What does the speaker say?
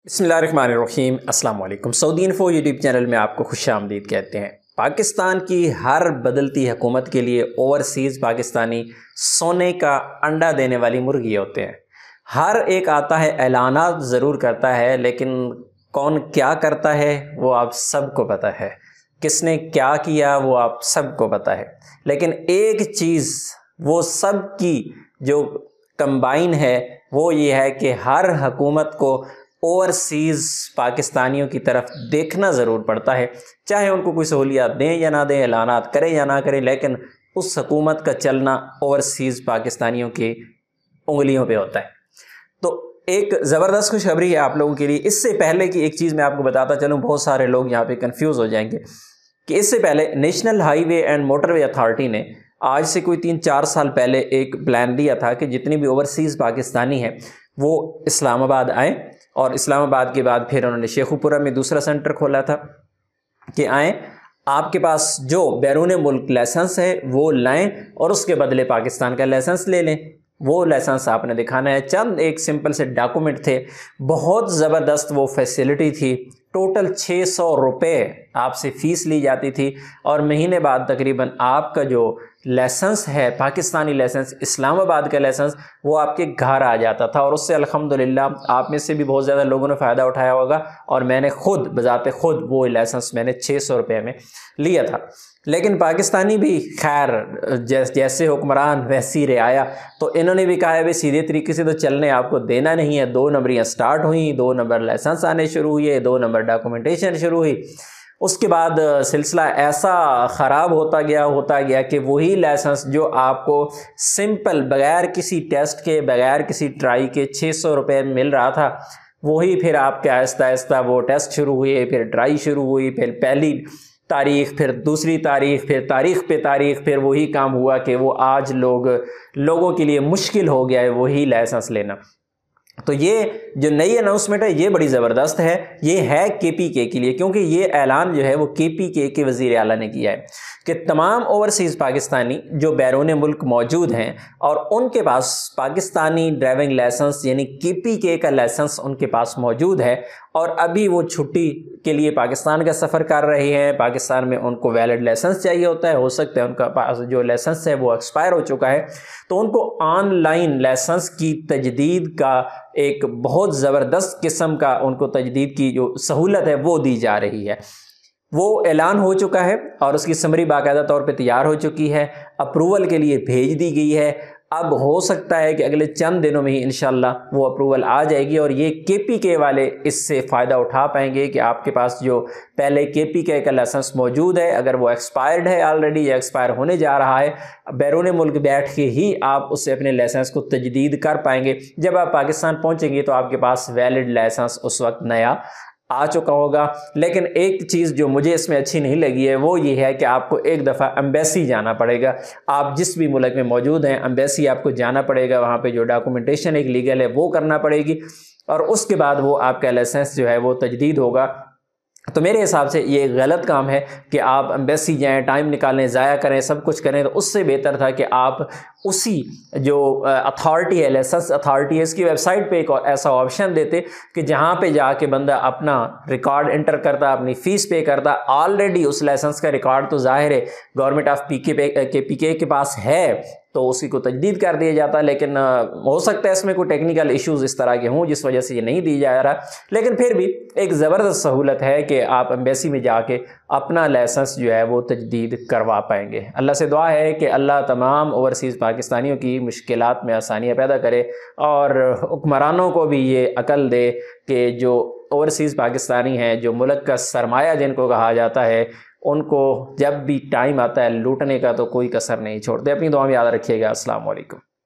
बिस्मिल्लाहिर्रहमानिर्रहीम। अस्सलाम वालेकुम। सऊदी इन्फो यूट्यूब चैनल में आपको खुश आमदीद कहते हैं। पाकिस्तान की हर बदलती हुकूमत के लिए ओवरसीज़ पाकिस्तानी सोने का अंडा देने वाली मुर्गी होते हैं। हर एक आता है, ऐलानात ज़रूर करता है, लेकिन कौन क्या करता है वो आप सबको पता है, किसने क्या किया वो आप सबको पता है। लेकिन एक चीज़ वो सब की जो कंबाइन है वो ये है कि हर हुकूमत को ओवरसीज़ पाकिस्तानियों की तरफ देखना ज़रूर पड़ता है, चाहे उनको कोई सहूलियात दें या ना दें, ऐलानात करें या ना करें, लेकिन उस हुकूमत का चलना ओवरसीज़ पाकिस्तानियों की उंगलियों पे होता है। तो एक ज़बरदस्त खुशखबरी है आप लोगों के लिए। इससे पहले की एक चीज़ मैं आपको बताता चलूँ, बहुत सारे लोग यहाँ पे कंफ्यूज हो जाएंगे कि इससे पहले national highway and motorway authority ने आज से कोई 3-4 साल पहले एक प्लान दिया था कि जितनी भी ओवरसीज़ पाकिस्तानी हैं वो इस्लामाबाद आएँ, और इस्लामाबाद के बाद फिर उन्होंने शेखुपुरा में दूसरा सेंटर खोला था कि आएँ, आपके पास जो बैरून मुल्क लाइसेंस है वो लाएं और उसके बदले पाकिस्तान का लाइसेंस ले लें। वो लाइसेंस आपने दिखाना है, चंद एक सिंपल से डॉक्यूमेंट थे, बहुत ज़बरदस्त वो फैसिलिटी थी। टोटल 600 रुपये आपसे फ़ीस ली जाती थी और महीने बाद तकरीबन आपका जो लाइसेंस है, पाकिस्तानी लाइसेंस, इस्लामाबाद का लाइसेंस, वो आपके घर आ जाता था। और उससे अल्हम्दुलिल्लाह आप में से भी बहुत ज़्यादा लोगों ने फ़ायदा उठाया होगा, और मैंने खुद बज़ाते खुद वो लाइसेंस मैंने 600 रुपये में लिया था। लेकिन पाकिस्तानी भी खैर जैसे हुक्मरान वैसी रियाया, तो इन्होंने भी कहा है भाई सीधे तरीके से तो चलने आपको देना नहीं है। 2 नंबरियाँ स्टार्ट हुई, 2 नंबर लाइसेंस आने शुरू हुए, 2 नंबर डॉक्यूमेंटेशन शुरू हुई। उसके बाद सिलसिला ऐसा ख़राब होता गया कि वही लाइसेंस जो आपको सिंपल बग़ैर किसी टेस्ट के, बग़ैर किसी ट्राई के 600 रुपये में मिल रहा था, वही फिर आपके आहिस्ता आहिस्ता वो टेस्ट शुरू हुए, फिर ट्राई शुरू हुई, फिर पहली तारीख़, फिर दूसरी तारीख़, फिर तारीख़ पे तारीख़, फिर वही काम हुआ कि वो आज लोगों के लिए मुश्किल हो गया है वही लाइसेंस लेना। तो ये जो नई अनाउंसमेंट है ये बड़ी ज़बरदस्त है। ये है KPK के लिए, क्योंकि ये ऐलान जो है वो KPK के वज़ीर आला ने किया है कि तमाम ओवरसीज़ पाकिस्तानी जो बैरून मुल्क मौजूद हैं और उनके पास पाकिस्तानी ड्राइविंग लाइसेंस यानी KPK का लाइसेंस उनके पास मौजूद है और अभी वो छुट्टी के लिए पाकिस्तान का सफ़र कर रहे हैं, पाकिस्तान में उनको वैलिड लाइसेंस चाहिए होता है, हो सकता है उनका पास जो लाइसेंस है वो एक्सपायर हो चुका है, तो उनको ऑनलाइन लाइसेंस की तजदीद का एक बहुत ज़बरदस्त किस्म का उनको तजदीद की जो सहूलत है वो दी जा रही है। वो ऐलान हो चुका है और उसकी समरी बाकायदा तौर पे तैयार हो चुकी है, अप्रूवल के लिए भेज दी गई है। अब हो सकता है कि अगले चंद दिनों में ही इंशाल्लाह वो अप्रूवल आ जाएगी और ये KPK वाले इससे फ़ायदा उठा पाएंगे कि आपके पास जो पहले KPK का लाइसेंस मौजूद है, अगर वो एक्सपायर्ड है ऑलरेडी या एक्सपायर होने जा रहा है, बैरून मुल्क बैठ के ही आप उससे अपने लाइसेंस को तजदीद कर पाएंगे। जब आप पाकिस्तान पहुँचेंगे तो आपके पास वैलिड लाइसेंस उस वक्त नया आ चुका होगा। लेकिन एक चीज़ जो मुझे इसमें अच्छी नहीं लगी है वो ये है कि आपको एक दफ़ा एम्बेसी जाना पड़ेगा। आप जिस भी मुल्क में मौजूद हैं एम्बेसी आपको जाना पड़ेगा, वहाँ पे जो डॉक्यूमेंटेशन एक लीगल है वो करना पड़ेगी और उसके बाद वो आपका लाइसेंस जो है वो तजदीद होगा। तो मेरे हिसाब से ये गलत काम है कि आप एम्बेसी जाएं, टाइम निकालें, ज़ाया करें, सब कुछ करें। तो उससे बेहतर था कि आप उसी जो अथॉरिटी है, लाइसेंस अथॉरिटी है, इसकी वेबसाइट पे एक ऐसा ऑप्शन देते कि जहाँ पे जाके बंदा अपना रिकॉर्ड एंटर करता, अपनी फ़ीस पे करता। ऑलरेडी उस लाइसेंस का रिकॉर्ड तो ज़ाहिर है गवर्नमेंट ऑफ KPK के पास है, तो उसी को तजदीद कर दिया जाता। लेकिन हो सकता है इसमें कोई टेक्निकल इश्यूज़ इस तरह के हों जिस वजह से ये नहीं दी जा रहा, लेकिन फिर भी एक ज़बरदस्त सहूलत है कि आप एम्बेसी में जाके अपना लाइसेंस जो है वो तजदीद करवा पाएंगे। अल्लाह से दुआ है कि अल्लाह तमाम ओवरसीज़ पाकिस्तानियों की मुश्किलात में आसानियाँ पैदा करे और हुक्मरानों को भी ये अकल दे कि जो ओवरसीज़ पाकिस्तानी हैं, जो मुल्क का सरमाया जिनको कहा जाता है, उनको जब भी टाइम आता है लूटने का तो कोई कसर नहीं छोड़ते। अपनी दुआ में याद रखिएगा। अस्सलाम वालेकुम।